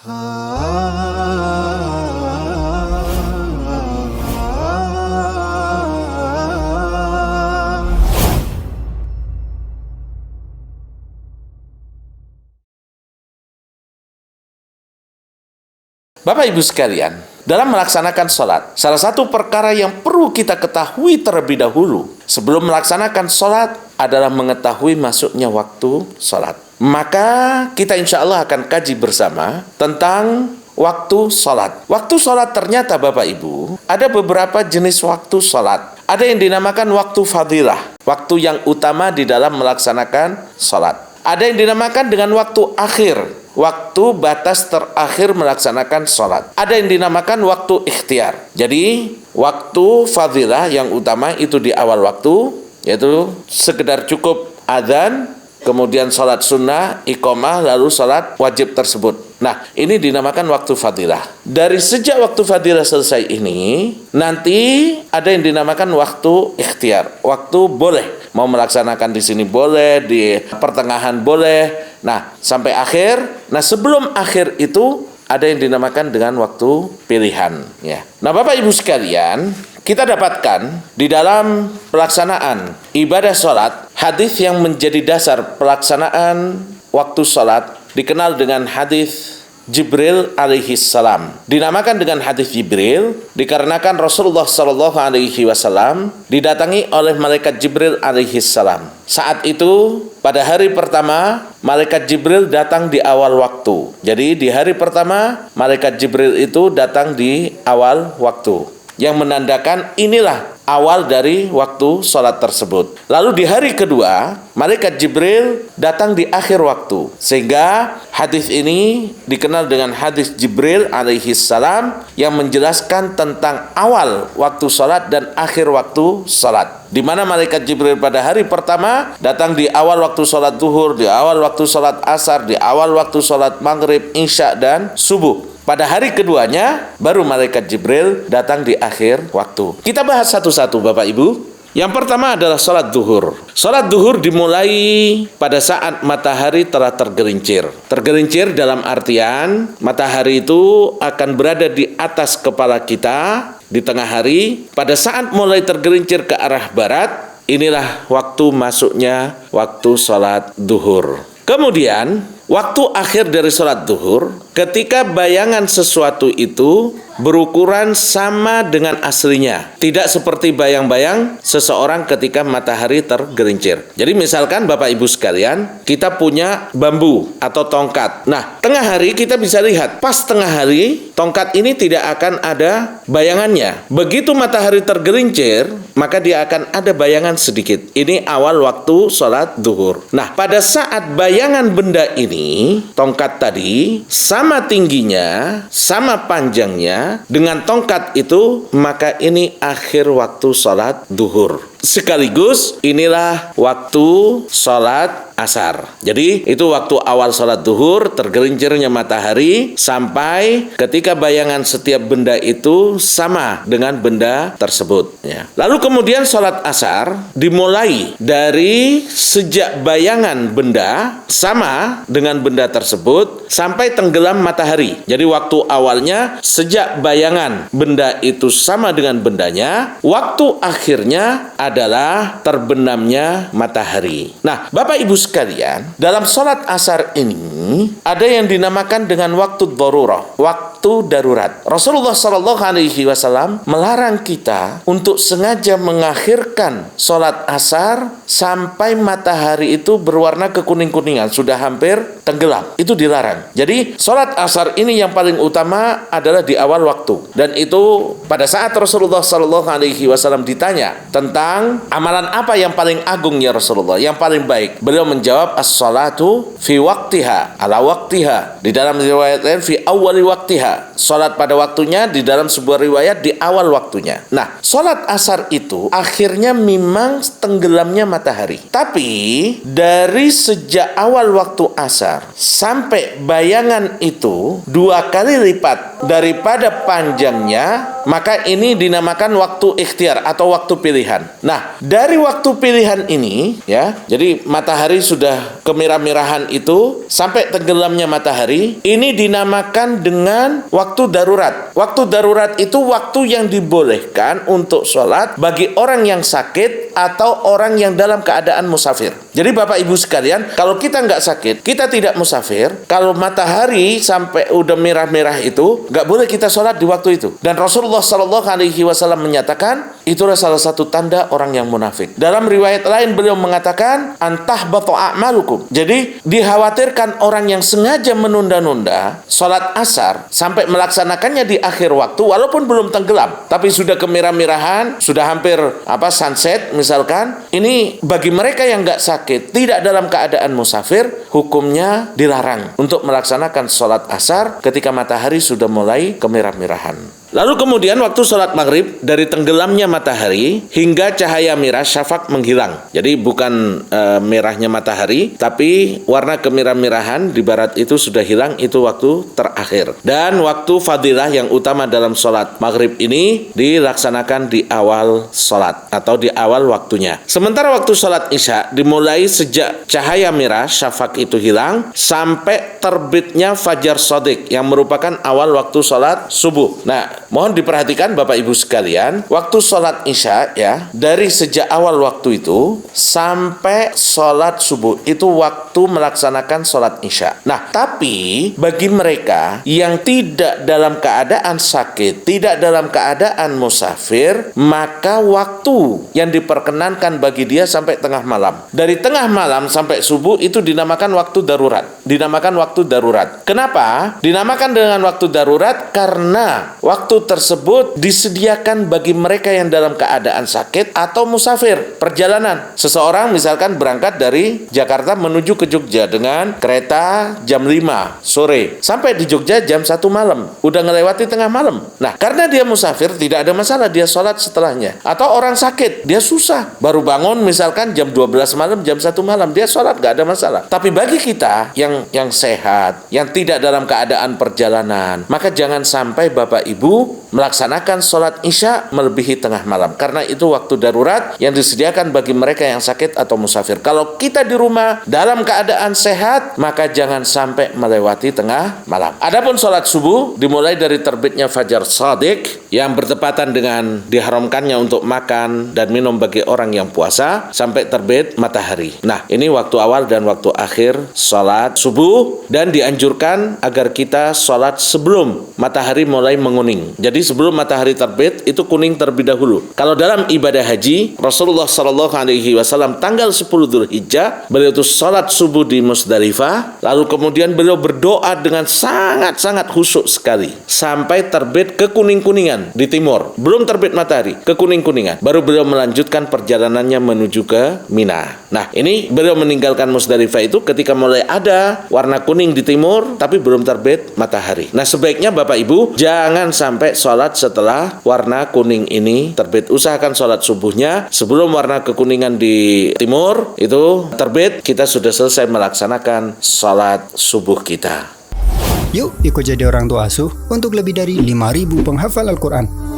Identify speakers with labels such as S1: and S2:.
S1: Bapak Ibu sekalian, dalam melaksanakan sholat, salah satu perkara yang perlu kita ketahui terlebih dahulu sebelum melaksanakan sholat adalah mengetahui masuknya waktu sholat. Maka kita insya Allah akan kaji bersama tentang waktu sholat. Waktu sholat ternyata Bapak Ibu, ada beberapa jenis waktu sholat. Ada yang dinamakan waktu fadilah, waktu yang utama di dalam melaksanakan sholat. Ada yang dinamakan dengan waktu akhir, waktu batas terakhir melaksanakan sholat. Ada yang dinamakan waktu ikhtiar. Jadi, waktu fadilah yang utama itu di awal waktu, yaitu sekedar cukup adzan, kemudian sholat sunnah, iqamah, lalu sholat wajib tersebut. Nah, ini dinamakan waktu fadilah. Dari sejak waktu fadilah selesai ini, nanti ada yang dinamakan waktu ikhtiar. Waktu boleh. Mau melaksanakan di sini boleh, di pertengahan boleh. Nah, sampai akhir. Nah, sebelum akhir itu ada yang dinamakan dengan waktu pilihan. Ya. Nah, Bapak Ibu sekalian, kita dapatkan di dalam pelaksanaan ibadah sholat, hadis yang menjadi dasar pelaksanaan waktu sholat dikenal dengan hadis Jibril alaihi salam. Dinamakan dengan hadis Jibril dikarenakan Rasulullah sallallahu alaihi wasallam didatangi oleh malaikat Jibril alaihi salam. Saat itu pada hari pertama malaikat Jibril datang di awal waktu. Jadi di hari pertama malaikat Jibril itu datang di awal waktu, yang menandakan inilah awal dari waktu sholat tersebut. Lalu di hari kedua, malaikat Jibril datang di akhir waktu. Sehingga hadis ini dikenal dengan hadis Jibril alaihi salam yang menjelaskan tentang awal waktu sholat dan akhir waktu sholat. Di mana malaikat Jibril pada hari pertama datang di awal waktu sholat zuhur, di awal waktu sholat asar, di awal waktu sholat maghrib, isya, dan subuh. Pada hari keduanya, baru malaikat Jibril datang di akhir waktu. Kita bahas satu-satu Bapak Ibu. Yang pertama adalah sholat duhur. Sholat duhur dimulai pada saat matahari telah tergelincir. Tergelincir dalam artian matahari itu akan berada di atas kepala kita di tengah hari. Pada saat mulai tergelincir ke arah barat, inilah waktu masuknya waktu sholat duhur. Kemudian, waktu akhir dari sholat duhur, ketika bayangan sesuatu itu berukuran sama dengan aslinya. Tidak seperti bayang-bayang seseorang ketika matahari tergelincir. Jadi misalkan Bapak Ibu sekalian, kita punya bambu atau tongkat. Nah, tengah hari kita bisa lihat, pas tengah hari, tongkat ini tidak akan ada bayangannya. Begitu matahari tergelincir, maka dia akan ada bayangan sedikit. Ini awal waktu sholat duhur. Nah, pada saat bayangan benda ini, tongkat tadi, sama tingginya, sama panjangnya, dengan tongkat itu, maka ini akhir waktu sholat duhur. Sekaligus inilah waktu sholat asar. Jadi itu waktu awal sholat duhur, tergelincirnya matahari, sampai ketika bayangan setiap benda itu sama dengan benda tersebut. Ya. Lalu kemudian sholat asar dimulai dari sejak bayangan benda sama dengan benda tersebut sampai tenggelam matahari. Jadi waktu awalnya sejak bayangan benda itu sama dengan bendanya, waktu akhirnya adalah terbenamnya matahari. Nah, Bapak Ibu sekalian, dalam sholat asar ini ada yang dinamakan dengan waktu darurah, waktu darurat. Rasulullah Shallallahu Alaihi Wasallam melarang kita untuk sengaja mengakhirkan sholat asar sampai matahari itu berwarna kekuning-kuningan, sudah hampir tenggelam. Itu dilarang. Jadi sholat asar ini yang paling utama adalah di awal waktu. Dan itu pada saat Rasulullah Shallallahu Alaihi Wasallam ditanya tentang amalan apa yang paling agung ya Rasulullah, yang paling baik, beliau menjawab as-salatu fi waqtiha, ala waqtiha. Di dalam riwayat lain fi awwali waqtiha, salat pada waktunya. Di dalam sebuah riwayat di awal waktunya. Nah, salat asar itu akhirnya memang tenggelamnya matahari. Tapi dari sejak awal waktu asar sampai bayangan itu 2 kali lipat daripada panjangnya maka ini dinamakan waktu ikhtiar atau waktu pilihan. Nah, dari waktu pilihan ini ya, jadi matahari sudah kemerah-merahan itu sampai tenggelamnya matahari, ini dinamakan dengan waktu darurat. Waktu darurat itu waktu yang dibolehkan untuk sholat bagi orang yang sakit atau orang yang dalam keadaan musafir. Jadi Bapak Ibu sekalian, kalau kita nggak sakit, kita tidak musafir, kalau matahari sampai udah merah-merah itu, nggak boleh kita sholat di waktu itu. Dan Rasulullah SAW menyatakan, itulah salah satu tanda orang yang munafik. Dalam riwayat lain beliau mengatakan, antah batu a'malukum. Jadi dikhawatirkan orang yang sengaja menunda-nunda sholat asar sampai melaksanakannya di akhir waktu, walaupun belum tenggelam, tapi sudah kemerah-merahan, sudah hampir sunset misalkan, ini bagi mereka yang nggak sakit, tidak dalam keadaan musafir, hukumnya dilarang untuk melaksanakan sholat asar ketika matahari sudah mulai kemerah-merahan. Lalu kemudian waktu sholat maghrib, dari tenggelamnya matahari hingga cahaya merah syafaq menghilang. Jadi bukan merahnya matahari, tapi warna kemerah-merahan di barat itu sudah hilang, itu waktu terakhir. Dan waktu fadilah yang utama dalam sholat maghrib ini dilaksanakan di awal sholat atau di awal waktunya. Sementara waktu sholat isya dimulai sejak cahaya merah syafaq itu hilang sampai terbitnya fajar shadiq yang merupakan awal waktu sholat subuh. Nah, mohon diperhatikan Bapak Ibu sekalian, waktu sholat isya ya, dari sejak awal waktu itu sampai sholat subuh, itu waktu melaksanakan sholat isya. Nah, tapi bagi mereka yang tidak dalam keadaan sakit, tidak dalam keadaan musafir, maka waktu yang diperkenankan bagi dia sampai tengah malam. Dari tengah malam sampai subuh itu dinamakan waktu darurat. Dinamakan waktu darurat. Kenapa? Dinamakan dengan waktu darurat karena waktu tersebut disediakan bagi mereka yang dalam keadaan sakit atau musafir perjalanan. Seseorang misalkan berangkat dari Jakarta menuju ke Jogja dengan kereta jam 5 sore, sampai di Jogja jam 1 malam, udah ngelewati tengah malam. Nah, karena dia musafir tidak ada masalah, dia sholat setelahnya. Atau orang sakit, dia susah, baru bangun misalkan jam 12 malam, jam 1 malam, dia sholat, gak ada masalah. Tapi bagi kita yang sehat, yang tidak dalam keadaan perjalanan, maka jangan sampai Bapak Ibu melaksanakan sholat isya melebihi tengah malam, karena itu waktu darurat yang disediakan bagi mereka yang sakit atau musafir. Kalau kita di rumah dalam keadaan sehat, maka jangan sampai melewati tengah malam. Adapun sholat subuh dimulai dari terbitnya fajar shadiq yang bertepatan dengan diharamkannya untuk makan dan minum bagi orang yang puasa sampai terbit matahari. Nah, ini waktu awal dan waktu akhir sholat subuh, dan dianjurkan agar kita sholat sebelum matahari mulai menguning. Jadi sebelum matahari terbit itu kuning terlebih dahulu. Kalau dalam ibadah haji, Rasulullah SAW tanggal 10 Dzulhijjah beliau itu sholat subuh di Musdalifah, lalu kemudian beliau berdoa dengan sangat-sangat khusyuk sekali sampai terbit kekuning-kuningan di timur. Belum terbit matahari, kekuning-kuningan. Baru beliau melanjutkan perjalanannya menuju ke Mina. Nah, ini beliau meninggalkan Musdalifah itu ketika mulai ada warna kuning di timur tapi belum terbit matahari. Nah, sebaiknya Bapak Ibu jangan sampai sholat setelah warna kuning ini terbit. Usahakan sholat subuhnya sebelum warna kekuningan di timur itu terbit, kita sudah selesai melaksanakan sholat subuh kita.
S2: Yuk ikut jadi orang tua asuh untuk lebih dari 5.000 penghafal Al-Quran.